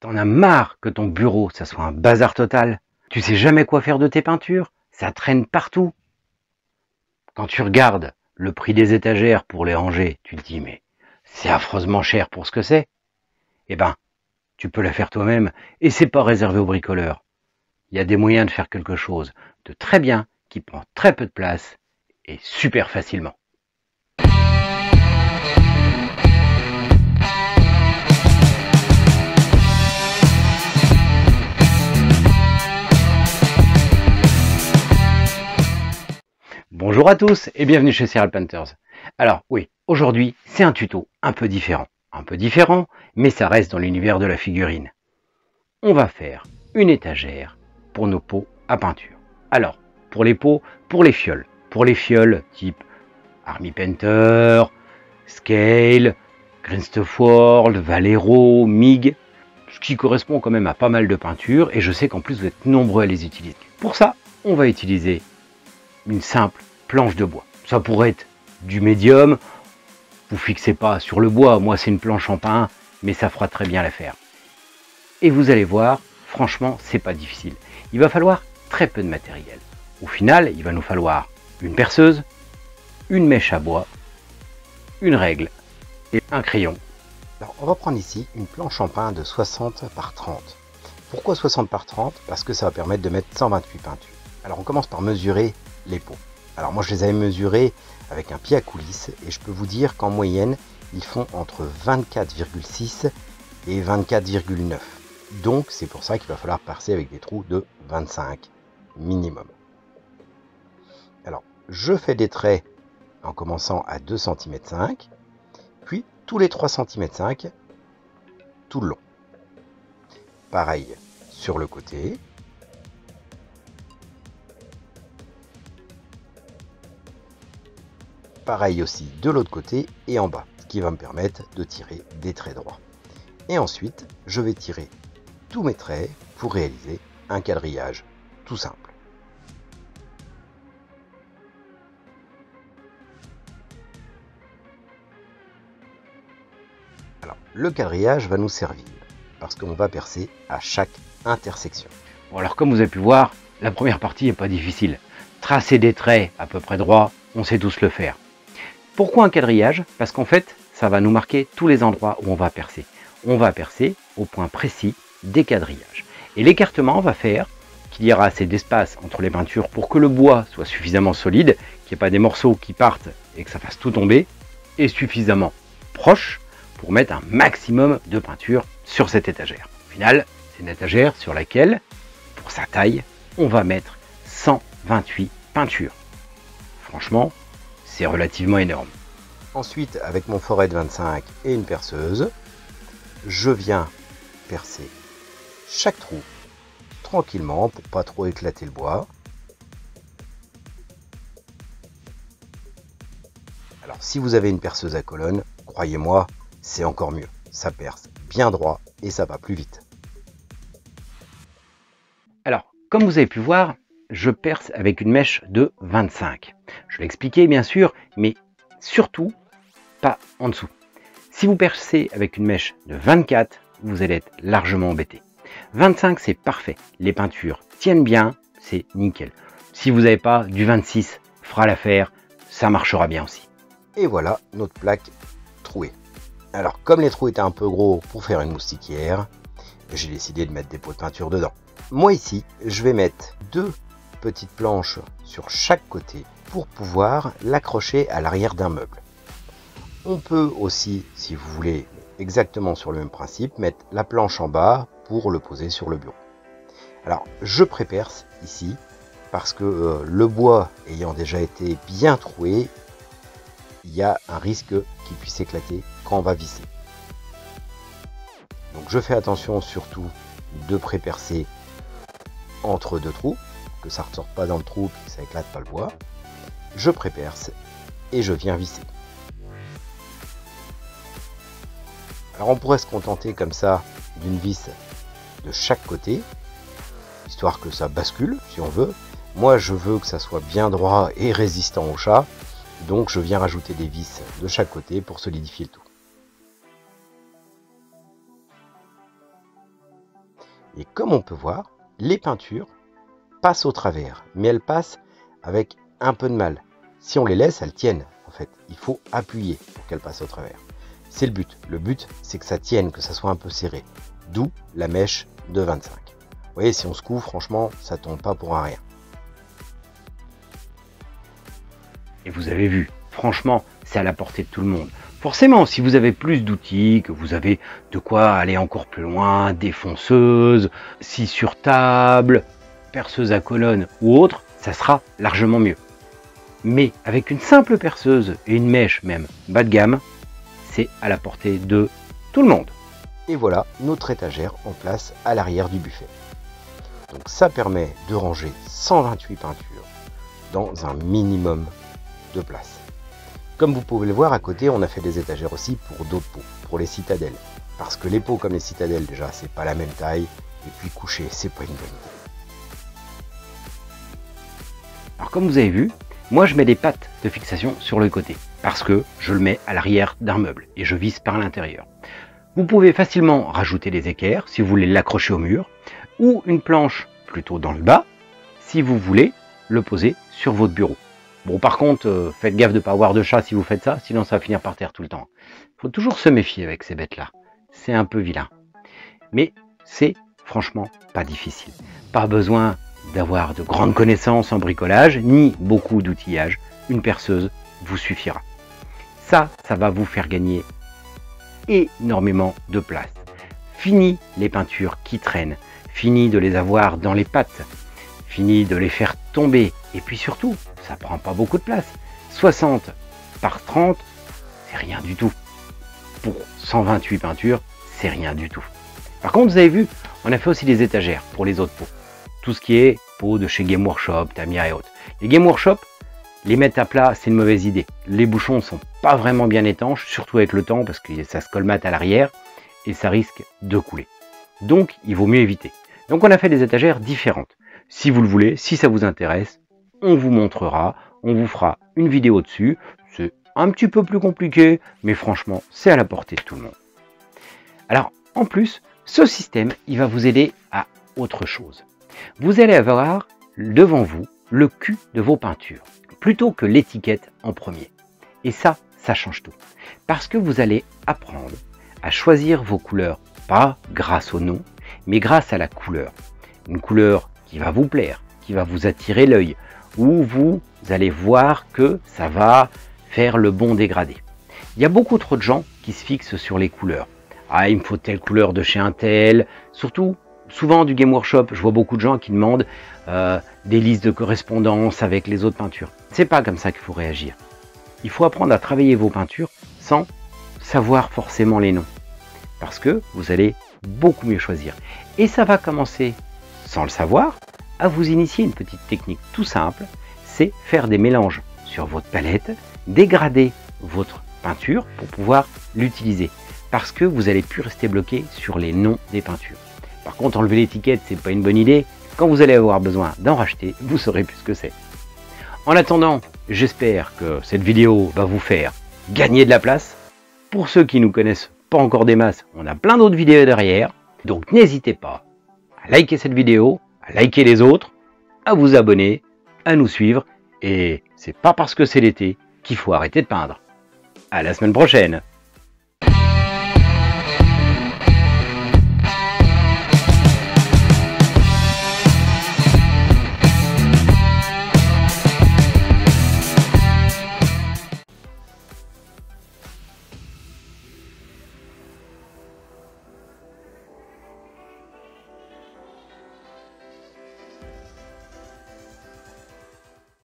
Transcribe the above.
T'en as marre que ton bureau, ça soit un bazar total. Tu sais jamais quoi faire de tes peintures, ça traîne partout. Quand tu regardes le prix des étagères pour les ranger, tu te dis mais c'est affreusement cher pour ce que c'est. Eh ben, tu peux la faire toi-même et c'est pas réservé aux bricoleurs. Il y a des moyens de faire quelque chose de très bien, qui prend très peu de place et super facilement. Bonjour à tous et bienvenue chez Serial Painters. Alors oui, aujourd'hui c'est un tuto un peu différent. Mais ça reste dans l'univers de la figurine. On va faire une étagère pour nos pots à peinture. Alors, pour les pots, pour les fioles type Army Painter, Scale, Green Stuff World, Vallejo, MIG, ce qui correspond quand même à pas mal de peintures et je sais qu'en plus vous êtes nombreux à les utiliser. Pour ça, on va utiliser une simple planche de bois. Ça pourrait être du médium, vous fixez pas sur le bois, moi c'est une planche en pin, mais ça fera très bien l'affaire. Et vous allez voir, franchement, c'est pas difficile. Il va falloir très peu de matériel. Au final, il va nous falloir une perceuse, une mèche à bois, une règle et un crayon. Alors, on va prendre ici une planche en pin de 60 par 30. Pourquoi 60 par 30? Parce que ça va permettre de mettre 128 peintures. Alors on commence par mesurer les pots. Alors moi je les avais mesurés avec un pied à coulisse et je peux vous dire qu'en moyenne ils font entre 24,6 et 24,9. Donc c'est pour ça qu'il va falloir percer avec des trous de 25 minimum. Alors je fais des traits en commençant à 2,5 cm, puis tous les 3,5 cm tout le long. Pareil sur le côté. Pareil aussi de l'autre côté et en bas, ce qui va me permettre de tirer des traits droits. Et ensuite, je vais tirer tous mes traits pour réaliser un quadrillage tout simple. Alors, le quadrillage va nous servir parce qu'on va percer à chaque intersection. Bon alors comme vous avez pu voir, la première partie n'est pas difficile. Tracer des traits à peu près droits, on sait tous le faire. Pourquoi un quadrillage? Parce qu'en fait, ça va nous marquer tous les endroits où on va percer. On va percer au point précis des quadrillages. Et l'écartement va faire qu'il y aura assez d'espace entre les peintures pour que le bois soit suffisamment solide, qu'il n'y ait pas des morceaux qui partent et que ça fasse tout tomber, et suffisamment proche pour mettre un maximum de peinture sur cette étagère. Au final, c'est une étagère sur laquelle, pour sa taille, on va mettre 128 peintures. Franchement, c'est relativement énorme. Ensuite, avec mon forêt de 25 et une perceuse, je viens percer chaque trou tranquillement pour pas trop éclater le bois. Alors si vous avez une perceuse à colonne, croyez-moi, c'est encore mieux. Ça perce bien droit et ça va plus vite. Alors, comme vous avez pu voir, je perce avec une mèche de 25. Je l'ai expliqué bien sûr, mais surtout pas en dessous. Si vous percez avec une mèche de 24, vous allez être largement embêté. 25 c'est parfait, les peintures tiennent bien, c'est nickel. Si vous n'avez pas du 26, fera l'affaire, ça marchera bien aussi. Et voilà notre plaque trouée. Alors comme les trous étaient un peu gros pour faire une moustiquière, j'ai décidé de mettre des pots de peinture dedans. Moi ici, je vais mettre deux petites planches sur chaque côté pour pouvoir l'accrocher à l'arrière d'un meuble. On peut aussi, si vous voulez, exactement sur le même principe, mettre la planche en bas pour le poser sur le bureau. Alors, je préperce ici parce que le bois ayant déjà été bien troué, il y a un risque qu'il puisse éclater quand on va visser. Donc je fais attention surtout de prépercer entre deux trous, que ça ne ressorte pas dans le trou et que ça éclate pas le bois. Je préperce et je viens visser. Alors on pourrait se contenter comme ça d'une vis de chaque côté, histoire que ça bascule si on veut. Moi je veux que ça soit bien droit et résistant au chat, donc je viens rajouter des vis de chaque côté pour solidifier le tout. Et comme on peut voir, les peintures passent au travers, mais elles passent avec un peu de mal. Si on les laisse, elles tiennent. En fait, il faut appuyer pour qu'elles passent au travers. C'est le but. Le but, c'est que ça tienne, que ça soit un peu serré. D'où la mèche de 25. Vous voyez, si on se couvre, franchement, ça tombe pas pour un rien. Et vous avez vu, franchement, c'est à la portée de tout le monde. Forcément, si vous avez plus d'outils, que vous avez de quoi aller encore plus loin, défonceuse, scie sur table, perceuse à colonne ou autre, ça sera largement mieux. Mais avec une simple perceuse et une mèche même bas de gamme, c'est à la portée de tout le monde. Et voilà notre étagère en place à l'arrière du buffet. Donc ça permet de ranger 128 peintures dans un minimum de place. Comme vous pouvez le voir à côté, on a fait des étagères aussi pour d'autres pots, pour les citadelles. Parce que les pots comme les citadelles, déjà, c'est pas la même taille. Et puis coucher, c'est pas une bonne idée. Alors comme vous avez vu, moi je mets des pattes de fixation sur le côté. Parce que je le mets à l'arrière d'un meuble et je visse par l'intérieur. Vous pouvez facilement rajouter des équerres si vous voulez l'accrocher au mur. Ou une planche plutôt dans le bas si vous voulez le poser sur votre bureau. Bon, par contre, faites gaffe de ne pas avoir de chat si vous faites ça, sinon ça va finir par terre tout le temps. Il faut toujours se méfier avec ces bêtes-là. C'est un peu vilain. Mais c'est franchement pas difficile. Pas besoin d'avoir de grandes connaissances en bricolage, ni beaucoup d'outillage. Une perceuse vous suffira. Ça va vous faire gagner énormément de place. Fini les peintures qui traînent. Fini de les avoir dans les pattes. Fini de les faire tomber. Et puis surtout, ça prend pas beaucoup de place. 60 par 30, c'est rien du tout. Pour 128 peintures, c'est rien du tout. Par contre, vous avez vu, on a fait aussi des étagères pour les autres pots. Tout ce qui est pots de chez Game Workshop, Tamiya et autres. Les Game Workshop, les mettre à plat, c'est une mauvaise idée. Les bouchons ne sont pas vraiment bien étanches, surtout avec le temps, parce que ça se colmate à l'arrière et ça risque de couler. Donc, il vaut mieux éviter. Donc, on a fait des étagères différentes. Si vous le voulez, si ça vous intéresse, on vous montrera, on vous fera une vidéo dessus. C'est un petit peu plus compliqué, mais franchement, c'est à la portée de tout le monde. Alors, en plus, ce système, il va vous aider à autre chose. Vous allez avoir devant vous le cul de vos peintures, plutôt que l'étiquette en premier. Et ça change tout. Parce que vous allez apprendre à choisir vos couleurs, pas grâce au nom, mais grâce à la couleur. Une couleur qui va vous plaire, qui va vous attirer l'œil, où vous allez voir que ça va faire le bon dégradé. Il y a beaucoup trop de gens qui se fixent sur les couleurs. Ah, il me faut telle couleur de chez un tel. Surtout, souvent du Game Workshop, je vois beaucoup de gens qui demandent des listes de correspondance avec les autres peintures. C'est pas comme ça qu'il faut réagir. Il faut apprendre à travailler vos peintures sans savoir forcément les noms. Parce que vous allez beaucoup mieux choisir. Et ça va commencer, sans le savoir, à vous initier une petite technique tout simple. C'est faire des mélanges sur votre palette, dégrader votre peinture pour pouvoir l'utiliser. Parce que vous n'allez plus rester bloqué sur les noms des peintures. Par contre, enlever l'étiquette, c'est pas une bonne idée. Quand vous allez avoir besoin d'en racheter, vous saurez plus ce que c'est. En attendant, j'espère que cette vidéo va vous faire gagner de la place. Pour ceux qui nous connaissent pas encore des masses, on a plein d'autres vidéos derrière. Donc n'hésitez pas à liker cette vidéo, à liker les autres, à vous abonner, à nous suivre. Et c'est pas parce que c'est l'été qu'il faut arrêter de peindre. À la semaine prochaine!